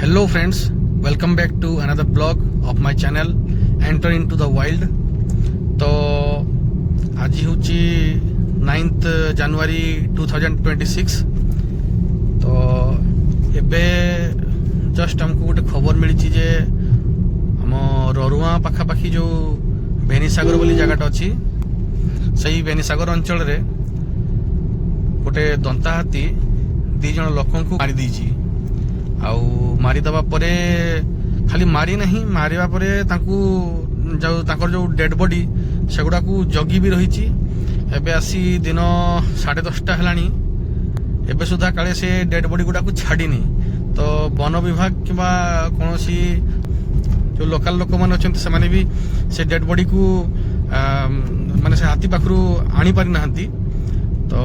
Hello friends, welcome back to another blog of my channel Enter into the Wild। तो आज हूँ 9th January 2026। तो एबे just हमको गोटे खबर मिली जे आम ररुआ पाखापाखी जो बेनीसागर बोली जगह अच्छी से बेनीसागर अंचल रे गोटे दंता हाथी दी जन लोक मारी देछि। आउ मारिदेवा परे खाली मारी नहीं मारिबा परे जो डेड बॉडी सेगुड़ा को जगी भी रही। एबे आसी दिन 10:30 हेलानी एबे सुधा काले से डेड बॉडी गुड़ा को छाड़ीनी। तो वन विभाग कि कौन जो लोकल लोक मैंने अच्छा से भी से डेड बॉडी को माने से हाथी पाखु आनी पारि ना। तो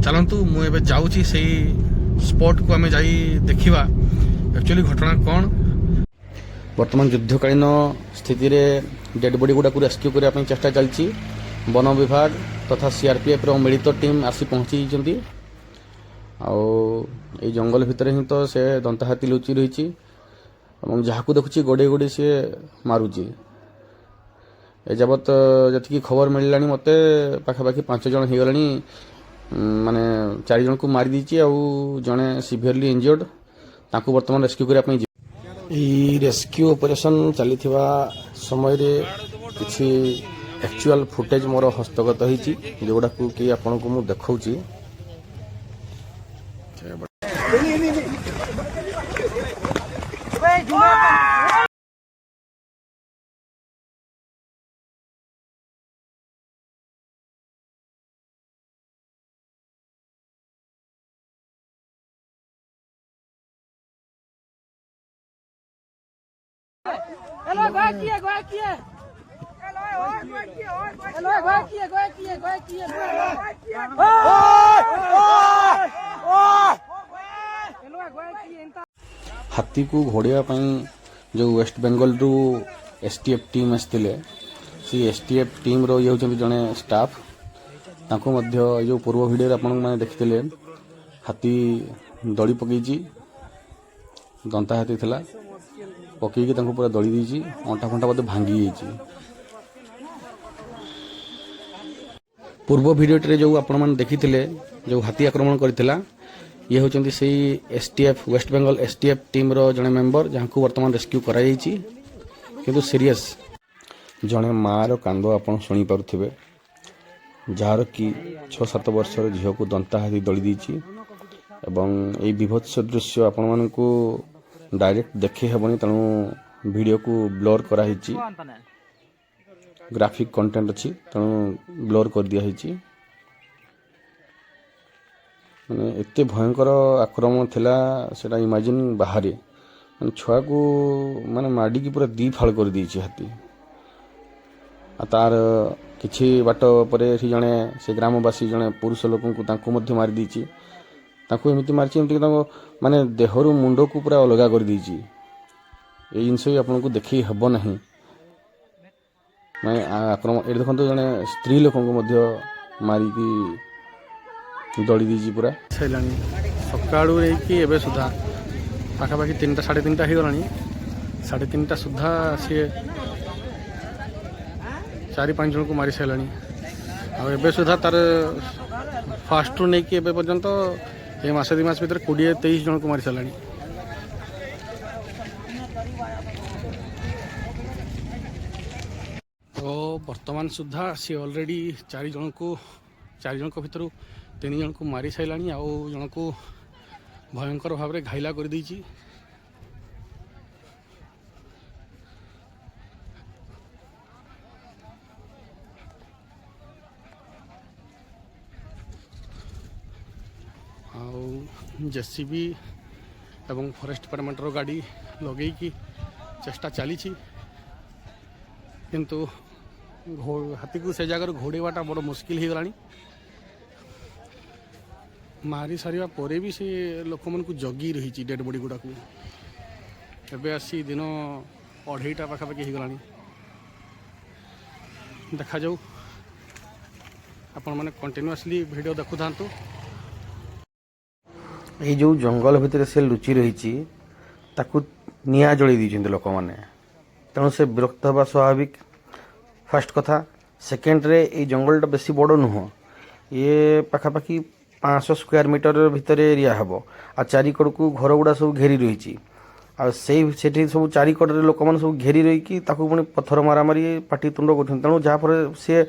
चलतु मुझे जाऊँगी से स्पॉट को आम जाई देखिबा एक्चुअली घटना कौन। वर्तमान युद्धकालीन स्थिति रे डेड बॉडी गुड़ा को रेस्क्यू करने चेष्टा चलती। वन विभाग तथा सीआरपीएफ रो मिलित टीम आसी पहुंची आई जंगल भितर ही तो से दंता हाथी लुचि रही जहाँ को देखुची गोड़े गोड़े सी मारुची। एजावत जी खबर मिलला मत पाखापाखि 5 जन हो गला माने 4 जन को मारी दीची जड़े सिवियरली इंजर्ड ताकू वर्तमान रेस्क्यू करने रेस्क्यू ऑपरेशन चली समय रे किसी एक्चुअल फुटेज मोर हस्तगत होती जोड़ा कि आपन को मु देखौची। हेलो गोया किए हाथी को घोड़िया जो वेस्ट बेंगल रु एसटीएफ टीम आसते सी एसटीएफ टीम रो ये होचंती जने स्टाफ ताको मध्य जो पूर्व वीडियो आपन माने देखिथिले हाथी दड़ी पकईची दंता हाथी थिला पकईकी ताको पूरा दड़ी दीची अंटा फंटा बोधे भांगी जाइची। पूर्व वीडियो जो आपण माने देखिथिले जो हाथी आक्रमण करथिला ये होचंती से STF West Bengal STF team रो जने मेंबर जहाँ को वर्तमान रेस्क्यू करा जाइची किंतु सीरियस जने माँ रो कांदो आपण सुनी पारुथिबे जार कि 6-7 वर्षर झील को दंता हाथी दड़ी दीची एवं ये विभत्स दृश्य आपण मानकू डायरेक्ट देखी हेबनी तेणु वीडियो को ब्लर कराई ग्राफिक कंटेंट अच्छी तेणु ब्लर कर दिया माने एते भयंकर आक्रमण थिला सेटा इमेजिन बाहर माने छुआ को माने माडी की पूरा 2 फाड़ कर दीची हाथी। तार किछि बाट परे जने से ग्रामवासी जने पुरुष लोक को मध्य मारी दीची ताकू एमती मारी एमती माने देहरु मुंड को पूरा अलगा कर दीची। ये जिनस भी आपन को देखी हेब नहीं माने आक्रमण ये देखो जने स्त्री लोक मारिकी दड़ी दीची पूरा सैलानी सकाळू एबे सुधा पाखापाखि 3टा 3:30 हो गलानी 3:30 सुधा सी 4-5 जन को मारी सैलानी एबे सुधा तार फास्ट नहीं कि एबे पर्यंत ये मास 2 मास भीतर 20-23 जन को मारी साराणी। तो वर्तमान सुधा सी ऑलरेडी 4 जन को भितर 3 जन को मारी साराणी आउ जन को भयंकर भाव में घायला कर दीची। जेसीबी एवं फॉरेस्ट डिपार्टमेंट रो गाड़ी लगे कि चेष्टा चली किंतु हाथी को से जगह घोड़ेवाटा बड़ मुस्किल हो गलानी। मारी सारिया परे भी से लोक मन को जगी रही डेड बॉडी गुड़ा को एबे आसी दिन 2:30 पाखापाखि हो गलानी। देखा जाऊ आपण माने कंटिन्यूअसली वीडियो देखु थांतु। ये जो जंगल भितर से लुचि रही ତାକୁ ନିଆଁ ଜଳେଇ ଦେଇଛନ୍ତି ଲୋକମାନେ। ତେଣୁ ସେ ବିରକ୍ତ ହେବା ସ୍ୱାଭାବିକ ଫାର୍ଷ୍ଟ କଥା। ସେକେଣ୍ଡରେ ଏଇ ଜଙ୍ଗଲଟା ବେଶୀ ବଡ଼ ନୁହଁ, ଇଏ ପାଖାପାଖି 500 ସ୍କୋୟାର ମିଟର ଭିତରେ ଏରିଆ ହେବ। ଆଉ ଚାରିକଡ଼କୁ ଘର ଗୁଡ଼ା ସବୁ ଘେରି ରହିଛି। ଆଉ ସେଠି ସବୁ ଚାରିକଡ଼ରେ ଲୋକମାନେ ସବୁ ଘେରି ରହିକି ତାକୁ ପୁଣି ପଥର ମାରାମାରି ପାଟିତୁଣ୍ଡ କରୁଛନ୍ତି। ତେଣୁ ଯାହାଫଳରେ ସିଏ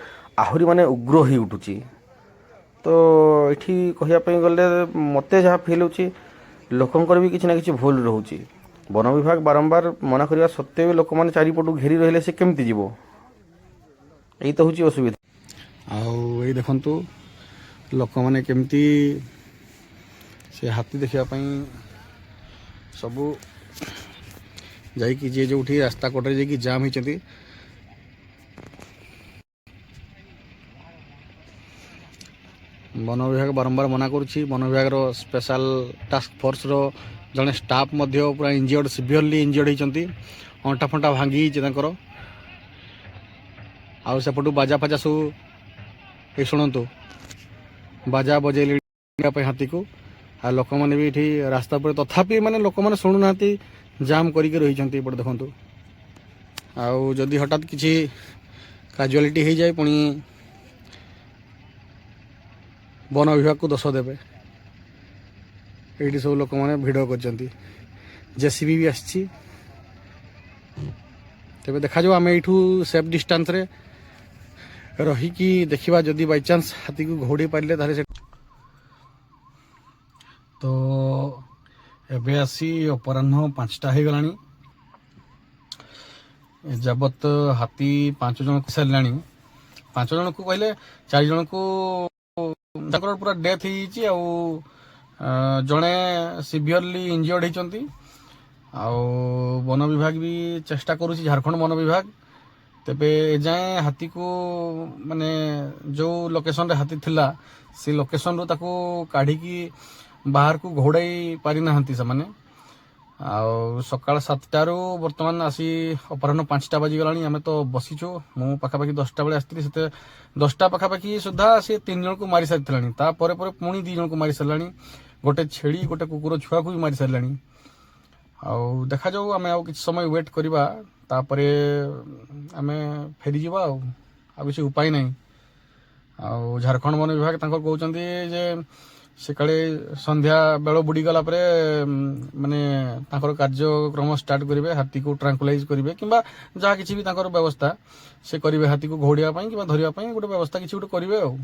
ଆହୁରି ମାନେ ଉଗ୍ର ହେଇ ଉଠୁଛି। ତ ଏଠି କହିବା ପାଇଁ ଗଲେ ମୋତେ ଯାହା ଫିଲ୍ ହେଉଛି ଲୋକଙ୍କର ବି କିଛି ନା କିଛି ଭୁଲ ରହୁଛି। ବନ ବିଭାଗ ବାରମ୍ବାର ମନା କରିବା ସତ୍ତ୍ୱେ ବି ଲୋକମାନେ ଚାରିପଟୁ ଘେରି ରହିଲେ ସେ କେମିତି ଯିବ? ଏଇ ତ ହେଉଛି ଅସୁବିଧା। ଆଉ ଏଇ ଦେଖନ୍ତୁ ଲୋକମାନେ କେମିତି ସେ ହାତୀ ଦେଖିବା ପାଇଁ ସବୁ ଯାଇକି ଯିଏ ଯେଉଁଠି ରାସ୍ତା କଡ଼ରେ ଯାଇକି ଜାମ୍ ହେଇଛନ୍ତି। ବନ ବିଭାଗ ବାରମ୍ବାର ମନା କରୁଛି। ବନ ବିଭାଗର ସ୍ପେଶାଲ ଟାସ୍କ ଫୋର୍ସର ଜଣେ ଷ୍ଟାଫ୍ ମଧ୍ୟ ପୁରା ଇଞ୍ଜିଅର୍ଡ଼ ସିଭିୟରଲି ଇଞ୍ଜିଅର୍ଡ଼ ହେଇଛନ୍ତି। ଅଣ୍ଟା ଫଣ୍ଟା ଭାଙ୍ଗି ହେଇଛି ତାଙ୍କର। ଆଉ ସେପଟୁ ବାଜା ଫାଜା ସବୁ ଏଇ ଶୁଣନ୍ତୁ ବାଜା ବଜେଇଲେ ପାଇଁ ହାତୀକୁ। ଆଉ ଲୋକମାନେ ବି ଏଠି ରାସ୍ତା ଉପରେ ତଥାପି ମାନେ ଲୋକମାନେ ଶୁଣୁନାହାନ୍ତି, ଜାମ୍ କରିକି ରହିଛନ୍ତି। ଏପଟେ ଦେଖନ୍ତୁ। ଆଉ ଯଦି ହଠାତ୍ କିଛି କାଜୁଆଲିଟି ହେଇଯାଏ ପୁଣି ବନ ବିଭାଗକୁ ଦୋଷ ଦେବେ। ଏଇଠି ସବୁ ଲୋକମାନେ ଭିଡ଼ କରିଛନ୍ତି। ଜେସିବି ବି ଆସିଛି। ତେବେ ଦେଖାଯାଉ, ଆମେ ଏଇଠୁ ସେଫ୍ ଡିଷ୍ଟାନ୍ସରେ ରହିକି ଦେଖିବା। ଯଦି ବାଇଚାନ୍ସ ହାତୀକୁ ଘଉଡ଼େଇ ପାରିଲେ ତାହେଲେ ସେ ତ ଏବେ ଆସି ଅପରାହ୍ନ 5ଟା ହେଇଗଲାଣି। ଏଯାବତ୍ ହାତୀ 5 ଜଣକୁ ସାରିଲାଣି। 5 ଜଣକୁ କହିଲେ 4 ଜଣକୁ ତାଙ୍କର ପୁରା ଡେଥ୍ ହେଇଯାଇଛି। ଆଉ ଜଣେ ସିଭିୟରଲି ଇଞ୍ଜିଅର୍ଡ଼ ହେଇଛନ୍ତି। ଆଉ ବନ ବିଭାଗ ବି ଚେଷ୍ଟା କରୁଛି, ଝାଡ଼ଖଣ୍ଡ ବନ ବିଭାଗ। ତେବେ ଏଯାଏଁ ହାତୀକୁ ମାନେ ଯେଉଁ ଲୋକେସନରେ ହାତୀ ଥିଲା ସେ ଲୋକେସନରୁ ତାକୁ କାଢ଼ିକି ବାହାରକୁ ଘୋଡ଼ାଇ ପାରିନାହାନ୍ତି ସେମାନେ। ଆଉ ସକାଳ 7ଟାରୁ ବର୍ତ୍ତମାନ ଆସି ଅପରାହ୍ନ 5ଟା ବାଜିଗଲାଣି। ଆମେ ତ ବସିଛୁ। ମୁଁ ପାଖାପାଖି 10ଟା ବେଳେ ଆସିଥିଲି। ସେତେ 10ଟା ପାଖାପାଖି ସୁଦ୍ଧା ସେ 3 ଜଣଙ୍କୁ ମାରି ସାରିଥିଲାଣି। ତାପରେ ପରେ ପୁଣି 2 ଜଣଙ୍କୁ ମାରି ସାରିଲାଣି। ଗୋଟେ ଛେଳି ଗୋଟେ କୁକୁର ଛୁଆକୁ ବି ମାରି ସାରିଲାଣି। ଆଉ ଦେଖାଯାଉ, ଆମେ ଆଉ କିଛି ସମୟ ୱେଟ୍ କରିବା, ତାପରେ ଆମେ ଫେରିଯିବା। ଆଉ କିଛି ଉପାୟ ନାହିଁ। ଆଉ ଝାଡ଼ଖଣ୍ଡ ବନ ବିଭାଗ ତାଙ୍କର କହୁଛନ୍ତି ଯେ ସେ କାଳେ ସନ୍ଧ୍ୟା ବେଳ ବୁଡ଼ିଗଲା ପରେ ମାନେ ତାଙ୍କର କାର୍ଯ୍ୟକ୍ରମ ଷ୍ଟାର୍ଟ କରିବେ। ହାତୀକୁ ଟ୍ରାଙ୍କୁଲାଇଜ୍ କରିବେ କିମ୍ବା ଯାହା କିଛି ବି ତାଙ୍କର ବ୍ୟବସ୍ଥା ସେ କରିବେ। ହାତୀକୁ ଘଉଡ଼ିବା ପାଇଁ କିମ୍ବା ଧରିବା ପାଇଁ ଗୋଟେ ବ୍ୟବସ୍ଥା କିଛି ଗୋଟେ କରିବେ ଆଉ।